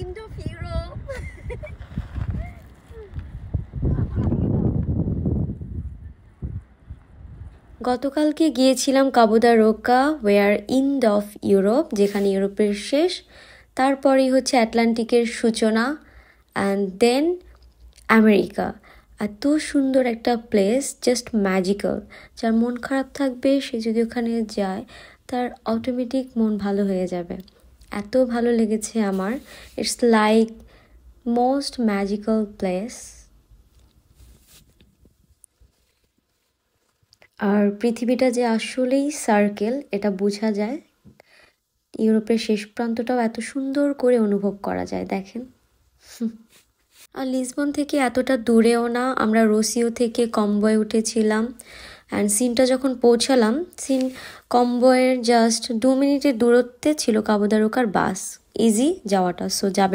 end of Europe. গতকালকে গিয়েছিলাম Cabo da Roca, ওয়ার এন্ড অফ ইউরোপ, যেখানে ইউরোপের শেষ, তারপরেই হচ্ছে আটলান্টিকের সূচনা, অ্যান্ড দেন আমেরিকা। এত সুন্দর একটা প্লেস, জাস্ট ম্যাজিক্যাল। যার মন খারাপ থাকবে সে যদি ওখানে যায় তার অটোমেটিক মন ভালো হয়ে যাবে। এত ভালো লেগেছে আমার, it's like most magical place. আর পৃথিবীটা যে আসলেই সার্কেল এটা বোঝা যায়। ইউরোপের শেষ প্রান্তটাও এত সুন্দর করে অনুভব করা যায়, দেখেন। আর লিসবন থেকে এতটা দূরেও না, আমরা রোসিও থেকে কম্বয়ে উঠেছিলাম, অ্যান্ড সিনটা যখন পৌঁছালাম, সিন কম্বয়ের জাস্ট 2 মিনিটের দূরত্বে ছিল কাবো দা রোকার বাস, ইজি যাওয়াটা, সো যাবে।